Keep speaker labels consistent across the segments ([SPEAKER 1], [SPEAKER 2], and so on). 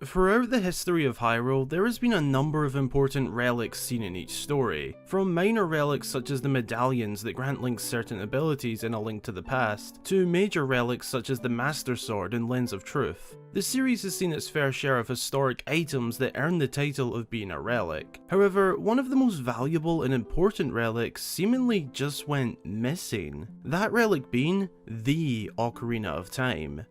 [SPEAKER 1] Throughout the history of Hyrule, there has been a number of important relics seen in each story, from minor relics such as the medallions that grant Link certain abilities in A Link to the Past, to major relics such as the Master Sword and Lens of Truth. The series has seen its fair share of historic items that earn the title of being a relic. However, one of the most valuable and important relics seemingly just went missing. That relic being the Ocarina of Time.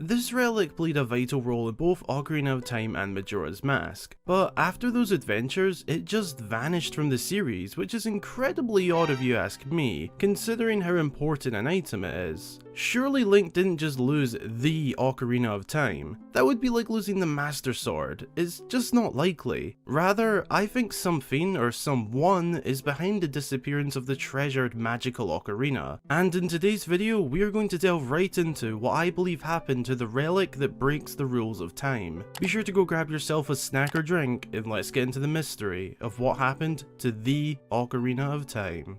[SPEAKER 1] This relic played a vital role in both Ocarina of Time and Majora's Mask, but after those adventures, it just vanished from the series, which is incredibly odd if you ask me, considering how important an item it is. Surely Link didn't just lose the Ocarina of Time. That would be like losing the Master Sword. It's just not likely. Rather, I think something or someone is behind the disappearance of the treasured magical ocarina, and in today's video we are going to delve right into what I believe happened to the relic that breaks the rules of time. Be sure to go grab yourself a snack or drink and let's get into the mystery of what happened to the Ocarina of Time.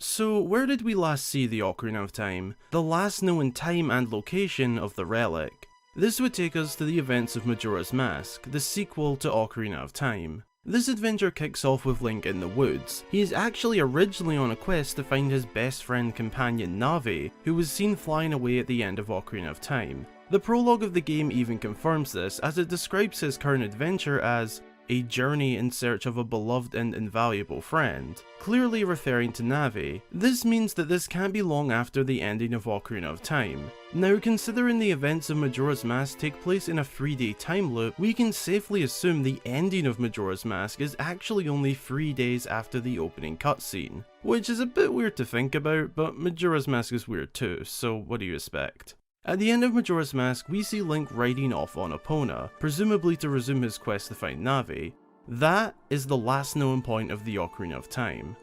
[SPEAKER 1] So where did we last see the Ocarina of Time? The last known time and location of the relic. This would take us to the events of Majora's Mask, the sequel to Ocarina of Time. This adventure kicks off with Link in the woods. He is actually originally on a quest to find his best friend companion Navi, who was seen flying away at the end of Ocarina of Time. The prologue of the game even confirms this, as it describes his current adventure as a journey in search of a beloved and invaluable friend, clearly referring to Navi. This means that this can't be long after the ending of Ocarina of Time. Now, considering the events of Majora's Mask take place in a 3-day time loop, we can safely assume the ending of Majora's Mask is actually only 3 days after the opening cutscene. Which is a bit weird to think about, but Majora's Mask is weird too, so what do you expect? At the end of Majora's Mask, we see Link riding off on Epona, presumably to resume his quest to find Navi. That is the last known point of the Ocarina of Time.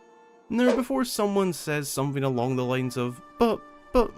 [SPEAKER 1] Now, before someone says something along the lines of, but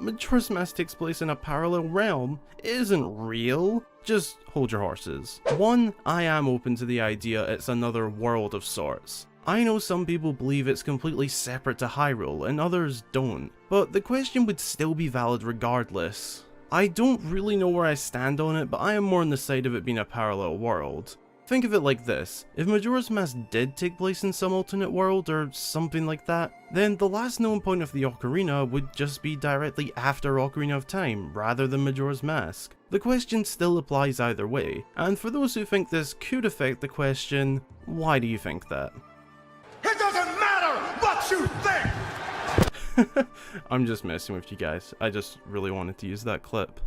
[SPEAKER 1] Majora's Mask takes place in a parallel realm, it isn't real, just hold your horses. One, I am open to the idea it's another world of sorts. I know some people believe it's completely separate to Hyrule and others don't, but the question would still be valid regardless. I don't really know where I stand on it, but I am more on the side of it being a parallel world. Think of it like this, if Majora's Mask did take place in some alternate world or something like that, then the last known point of the Ocarina would just be directly after Ocarina of Time, rather than Majora's Mask. The question still applies either way, and for those who think this could affect the question, why do you think that?
[SPEAKER 2] It doesn't matter what you think!
[SPEAKER 1] I'm just messing with you guys, I just really wanted to use that clip.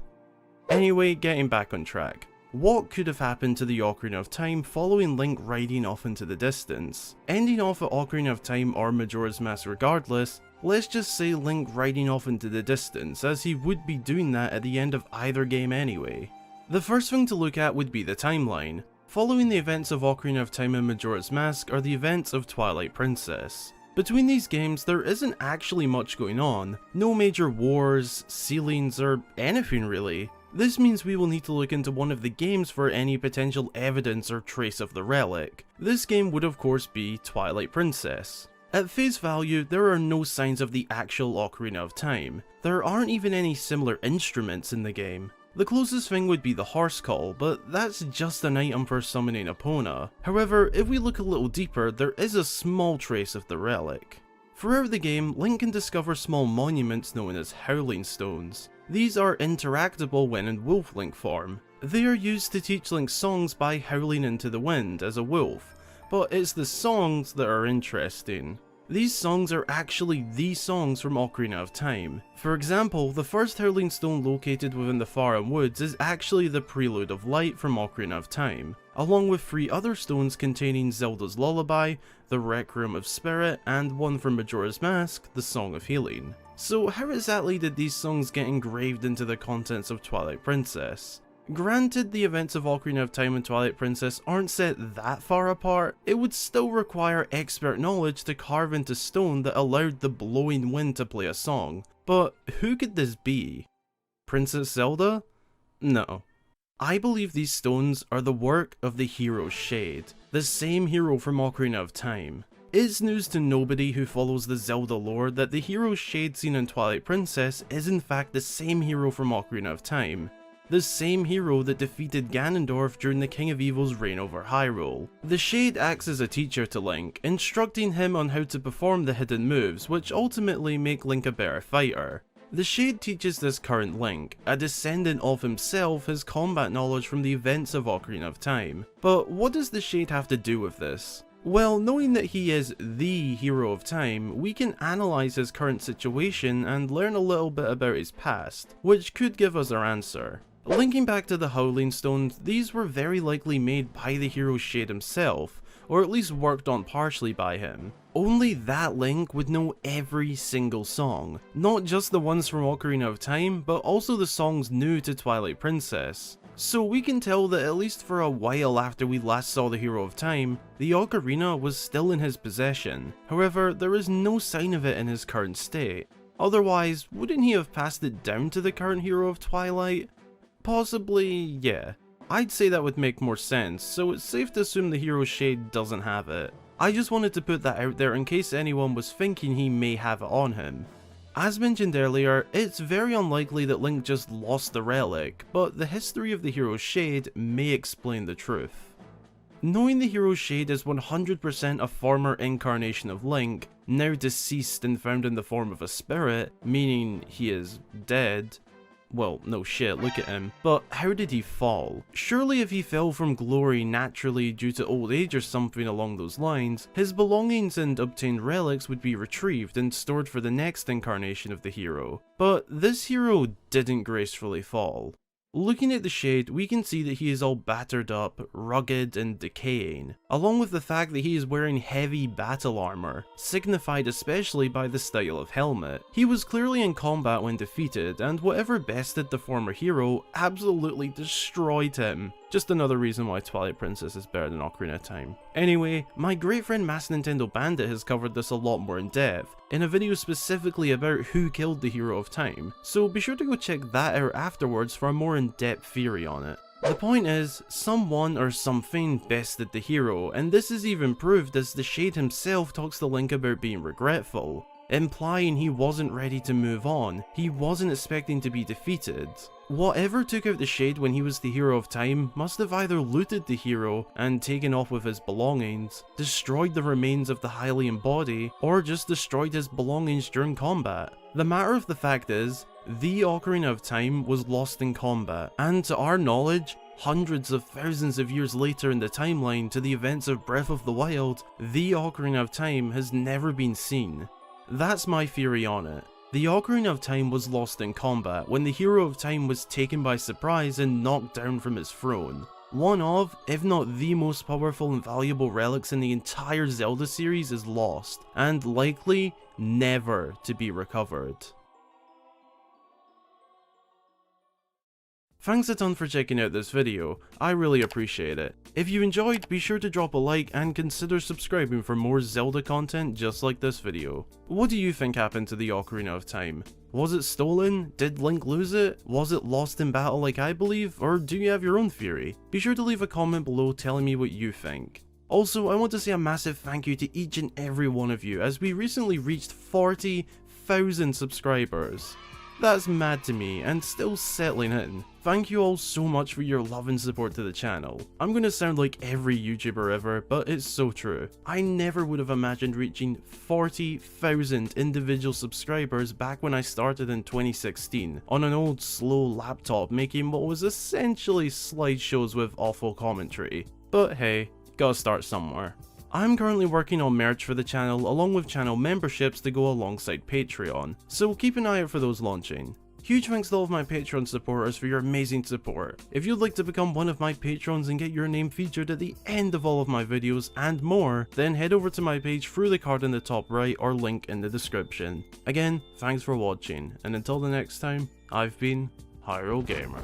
[SPEAKER 1] Anyway, getting back on track. What could have happened to the Ocarina of Time following Link riding off into the distance? Ending off at Ocarina of Time or Majora's Mask regardless, let's just say Link riding off into the distance, as he would be doing that at the end of either game anyway. The first thing to look at would be the timeline. Following the events of Ocarina of Time and Majora's Mask are the events of Twilight Princess. Between these games, there isn't actually much going on, no major wars, ceilings, or anything really. This means we will need to look into one of the games for any potential evidence or trace of the relic. This game would of course be Twilight Princess. At face value, there are no signs of the actual Ocarina of Time. There aren't even any similar instruments in the game. The closest thing would be the horse call, but that's just an item for summoning Epona. However, if we look a little deeper, there is a small trace of the relic. Throughout the game, Link can discover small monuments known as Howling Stones. These are interactable when in Wolf Link form. They are used to teach Link songs by howling into the wind as a wolf, but it's the songs that are interesting. These songs are actually the songs from Ocarina of Time. For example, the first Hurling Stone located within the Farum Woods is actually the Prelude of Light from Ocarina of Time, along with 3 other stones containing Zelda's Lullaby, the Requiem of Spirit, and one from Majora's Mask, the Song of Healing. So how exactly did these songs get engraved into the contents of Twilight Princess? Granted, the events of Ocarina of Time and Twilight Princess aren't set that far apart, it would still require expert knowledge to carve into stone that allowed the blowing wind to play a song. But who could this be? Princess Zelda? No. I believe these stones are the work of the hero Shade, the same hero from Ocarina of Time. It's news to nobody who follows the Zelda lore that the hero Shade seen in Twilight Princess is in fact the same hero from Ocarina of Time. The same hero that defeated Ganondorf during the King of Evil's reign over Hyrule. The Shade acts as a teacher to Link, instructing him on how to perform the hidden moves which ultimately make Link a better fighter. The Shade teaches this current Link, a descendant of himself, his combat knowledge from the events of Ocarina of Time. But what does the Shade have to do with this? Well, knowing that he is the hero of time, we can analyse his current situation and learn a little bit about his past, which could give us our answer. Linking back to the Howling Stones, these were very likely made by the hero Shade himself, or at least worked on partially by him. Only that Link would know every single song, not just the ones from Ocarina of Time, but also the songs new to Twilight Princess. So we can tell that at least for a while after we last saw the Hero of Time, the Ocarina was still in his possession. However, there is no sign of it in his current state. Otherwise, wouldn't he have passed it down to the current Hero of Twilight? Possibly, yeah. I'd say that would make more sense, so it's safe to assume the hero Shade doesn't have it. I just wanted to put that out there in case anyone was thinking he may have it on him. As mentioned earlier, it's very unlikely that Link just lost the relic, but the history of the hero Shade may explain the truth. Knowing the hero Shade is 100% a former incarnation of Link, now deceased and found in the form of a spirit, meaning he is dead. Well, no shit, look at him. But how did he fall? Surely if he fell from glory naturally due to old age or something along those lines, his belongings and obtained relics would be retrieved and stored for the next incarnation of the hero. But this hero didn't gracefully fall. Looking at the Shade, we can see that he is all battered up, rugged and decaying, along with the fact that he is wearing heavy battle armor, signified especially by the style of helmet. He was clearly in combat when defeated, and whatever bested the former hero absolutely destroyed him. Just another reason why Twilight Princess is better than Ocarina of Time. Anyway, my great friend MaskedNintendoBandit has covered this a lot more in depth, in a video specifically about who killed the Hero of Time, so be sure to go check that out afterwards for a more in-depth theory on it. The point is, someone or something bested the hero, and this is even proved as the Shade himself talks to Link about being regretful, implying he wasn't ready to move on, he wasn't expecting to be defeated. Whatever took out the Shade when he was the hero of time must have either looted the hero and taken off with his belongings, destroyed the remains of the Hylian body, or just destroyed his belongings during combat. The matter of the fact is, the Ocarina of Time was lost in combat, and to our knowledge, hundreds of thousands of years later in the timeline to the events of Breath of the Wild, the Ocarina of Time has never been seen. That's my theory on it. The Ocarina of Time was lost in combat when the Hero of Time was taken by surprise and knocked down from his throne. One of, if not the most powerful and valuable relics in the entire Zelda series is lost, and likely never to be recovered. Thanks a ton for checking out this video, I really appreciate it. If you enjoyed, be sure to drop a like and consider subscribing for more Zelda content just like this video. What do you think happened to the Ocarina of Time? Was it stolen? Did Link lose it? Was it lost in battle like I believe? Or do you have your own theory? Be sure to leave a comment below telling me what you think. Also, I want to say a massive thank you to each and every one of you as we recently reached 40,000 subscribers. That's mad to me and still settling in. Thank you all so much for your love and support to the channel. I'm gonna sound like every YouTuber ever, but it's so true. I never would have imagined reaching 40,000 individual subscribers back when I started in 2016 on an old slow laptop making what was essentially slideshows with awful commentary. But hey, gotta start somewhere. I'm currently working on merch for the channel along with channel memberships to go alongside Patreon, so keep an eye out for those launching. Huge thanks to all of my Patreon supporters for your amazing support. If you'd like to become one of my patrons and get your name featured at the end of all of my videos and more, then head over to my page through the card in the top right or link in the description. Again, thanks for watching, and until the next time, I've been Hyrule Gamer.